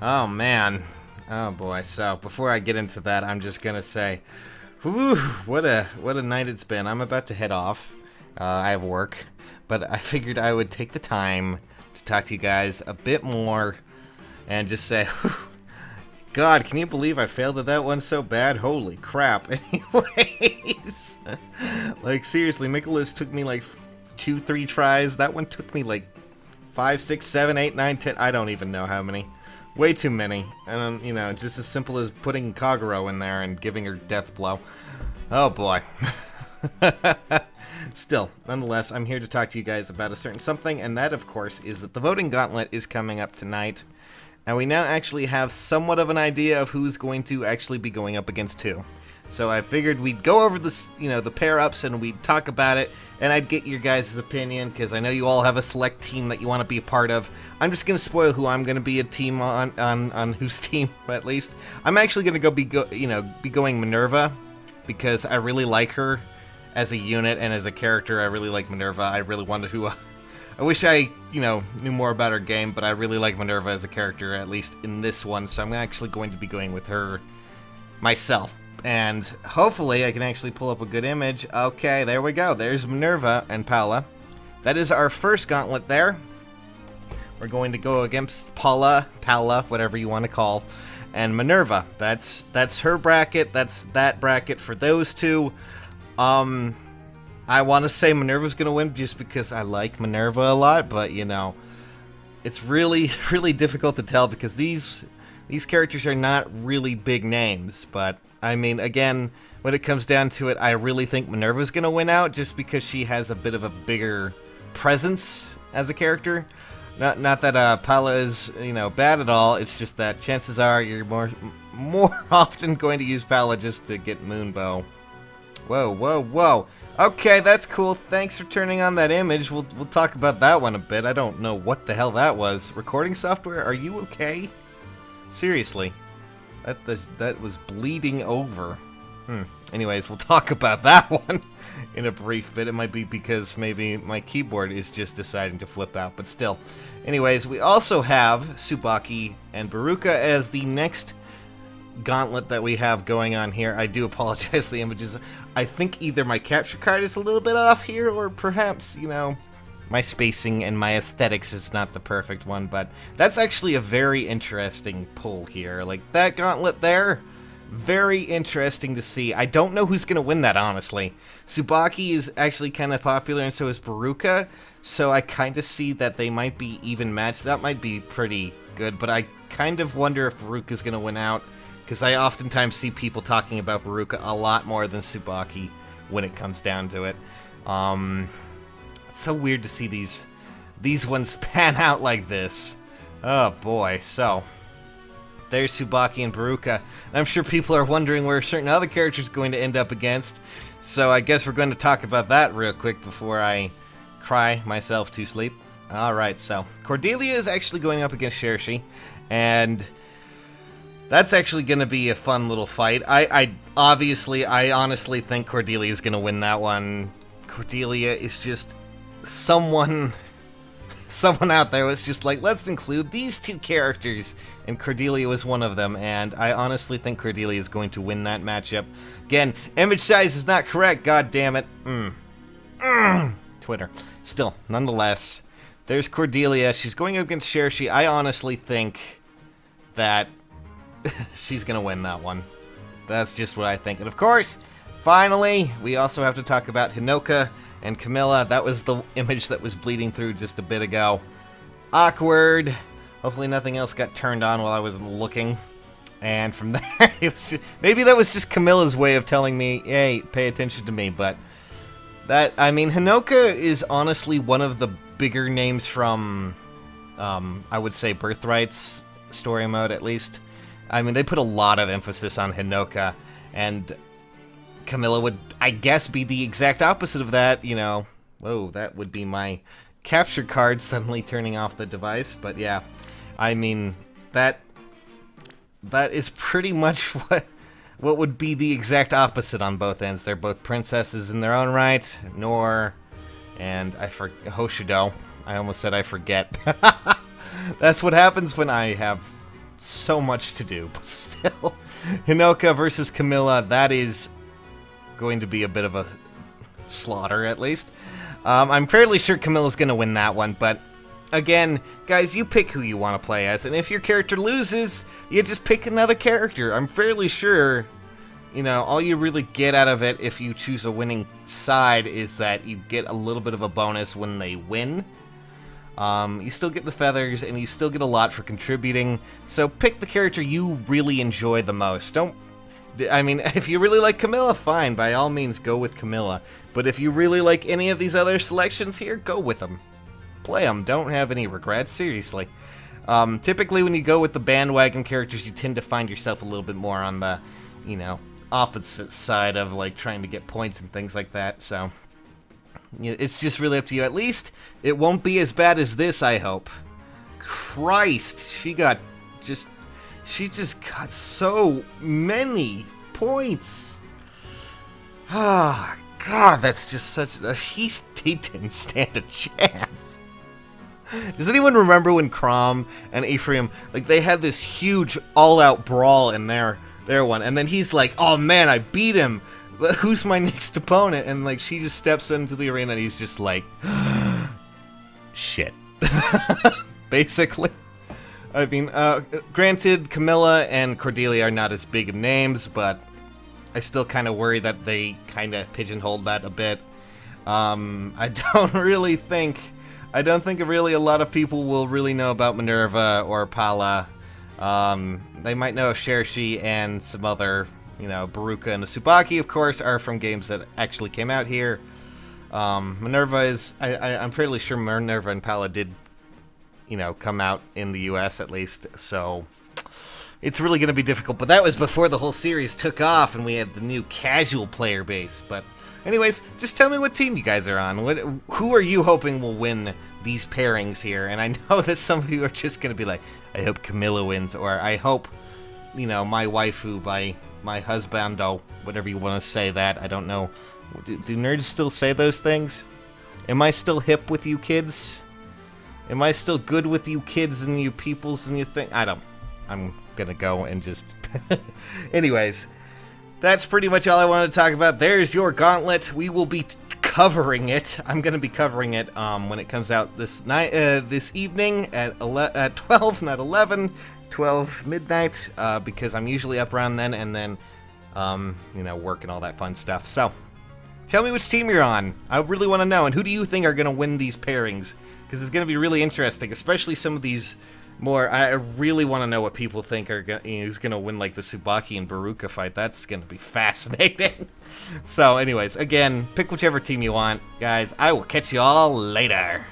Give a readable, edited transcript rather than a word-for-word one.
Oh man. Oh boy. So before I get into that, I'm just gonna say, whew, what a night it's been. I'm about to head off. I have work, but I figured I would take the time to talk to you guys a bit more and just say, whew, God, can you believe I failed at that one so bad? Holy crap. Anyways, like seriously, Nicholas took me like 2-3 tries. That one took me like 5, 6, 7, 8, 9, 10. I don't even know how many. Way too many. And, you know, just as simple as putting Kagero in there and giving her death blow. Oh, boy. Still, nonetheless, I'm here to talk to you guys about a certain something, and that, of course, is that the voting gauntlet is coming up tonight. And we now actually have somewhat of an idea of who's going to actually be going up against who. So I figured we'd go over this, you know, the pair-ups, and we'd talk about it, and I'd get your guys' opinion, because I know you all have a select team that you want to be a part of. I'm just going to spoil who I'm going to be a team on whose team, at least. I'm actually going to be going Minerva, because I really like her as a unit, and as a character, I really like Minerva. I really wanted to, I wish I, knew more about her game, but I really like Minerva as a character, at least in this one, so I'm actually going to be going with her myself. And hopefully I can actually pull up a good image. Okay, there we go. There's Minerva and Paula. That is our first gauntlet there. We're going to go against Paula, whatever you want to call, and Minerva. That's her bracket. That's that bracket for those two. I want to say Minerva's going to win just because I like Minerva a lot, but it's really, really difficult to tell because these characters are not really big names, but I mean, again, when it comes down to it, I really think Minerva's going to win out just because she has a bit of a bigger presence as a character. Not that Paula is, bad at all. It's just that chances are you're more often going to use Paula just to get Moonbow. Whoa, whoa, whoa. Okay, that's cool. Thanks for turning on that image. We'll talk about that one a bit. I don't know what the hell that was. Recording software? Are you okay? Seriously. That was bleeding over. Anyways, we'll talk about that one in a brief bit. It might be because maybe my keyboard is just deciding to flip out, but still. Anyways, we also have Tsubaki and Baruka as the next gauntlet that we have going on here. I do apologize, the images. I think either my capture card is a little bit off here, or perhaps, my spacing and my aesthetics is not the perfect one, but that's actually a very interesting pull here. Like, that gauntlet there, very interesting to see. I don't know who's going to win that, honestly. Tsubaki is actually kind of popular, and so is Baruka, so I kind of see that they might be even matched. That might be pretty good, but I kind of wonder if Baruka's going to win out, because I oftentimes see people talking about Baruka a lot more than Tsubaki when it comes down to it. It's so weird to see these ones pan out like this. Oh boy, so there's Tsubaki and Baruka. And I'm sure people are wondering where certain other characters are going to end up against. So I guess we're going to talk about that real quick before I cry myself to sleep. Alright, so Cordelia is actually going up against Shershi, and that's actually going to be a fun little fight. I honestly think Cordelia is going to win that one. Cordelia is just someone out there was just like, let's include these two characters, and Cordelia was one of them, and I honestly think Cordelia is going to win that matchup. Again, image size is not correct, god damn it. Twitter. Still, nonetheless, there's Cordelia. She's going up against Shershi. I honestly think that she's gonna win that one. That's just what I think. And of course, finally, we also have to talk about Hinoka and Camilla. That was the image that was bleeding through just a bit ago. Awkward. Hopefully nothing else got turned on while I was looking. And from there, maybe that was just Camilla's way of telling me, hey, pay attention to me. But I mean, Hinoka is honestly one of the bigger names from, I would say, Birthright's story mode, at least. I mean, they put a lot of emphasis on Hinoka, and Camilla would, I guess, be the exact opposite of that, Whoa, that would be my capture card suddenly turning off the device, but yeah. I mean, that is pretty much what would be the exact opposite on both ends. They're both princesses in their own right, Nor, and Hoshido. I almost said I forget. That's what happens when I have so much to do, but still. Hinoka versus Camilla, that is going to be a bit of a slaughter, at least. I'm fairly sure Camilla's going to win that one, but again, guys, you pick who you want to play as, and if your character loses, you just pick another character. I'm fairly sure, you know, all you really get out of it if you choose a winning side is that you get a little bit of a bonus when they win. You still get the feathers, and you still get a lot for contributing, so pick the character you really enjoy the most. I mean, if you really like Camilla, fine, by all means, go with Camilla. But if you really like any of these other selections here, go with them. Play them, don't have any regrets, seriously. Typically, when you go with the bandwagon characters, you tend to find yourself a little bit more on the, you know, opposite side of, like, trying to get points and things like that, so it's just really up to you. At least it won't be as bad as this, I hope. Christ, she just got so many points. Ah, God, that's just such a... He didn't stand a chance. Does anyone remember when Crom and Ephraim, like, they had this huge all-out brawl in their one, and then he's like, oh man, I beat him. Who's my next opponent? And, like, she just steps into the arena and he's just like, shit. Basically. I mean, granted, Camilla and Cordelia are not as big of names, but I still kind of worry that they kind of pigeonholed that a bit. I don't think really a lot of people will really know about Minerva or Pala. They might know of Sherishi and some other, you know, Baruka and Tsubaki, of course, are from games that actually came out here. Minerva is, I'm fairly sure Minerva and Pala did, you know, come out in the US at least, so it's really going to be difficult. But that was before the whole series took off and we had the new casual player base. But anyways, just tell me what team you guys are on. Who are you hoping will win these pairings here? And I know that some of you are just going to be like, I hope Camilla wins, or I hope, you know, my waifu by my husbando, whatever you want to say that. I don't know. Do nerds still say those things? Am I still hip with you kids? Am I still good with you kids and you peoples and you think? I'm gonna go and just... Anyways, that's pretty much all I wanted to talk about. There's your Gauntlet. We will be covering it. I'm gonna be covering it when it comes out this night, this evening at 12, not 11, 12 midnight, because I'm usually up around then, and then, you know, work and all that fun stuff. So, tell me which team you're on. I really want to know, and who do you think are gonna win these pairings? Because it's going to be really interesting, especially some of these more... I really want to know what people think are who's going to win, like, the Tsubaki and Baruka fight. That's going to be fascinating. So, anyways, again, pick whichever team you want. Guys, I will catch you all later.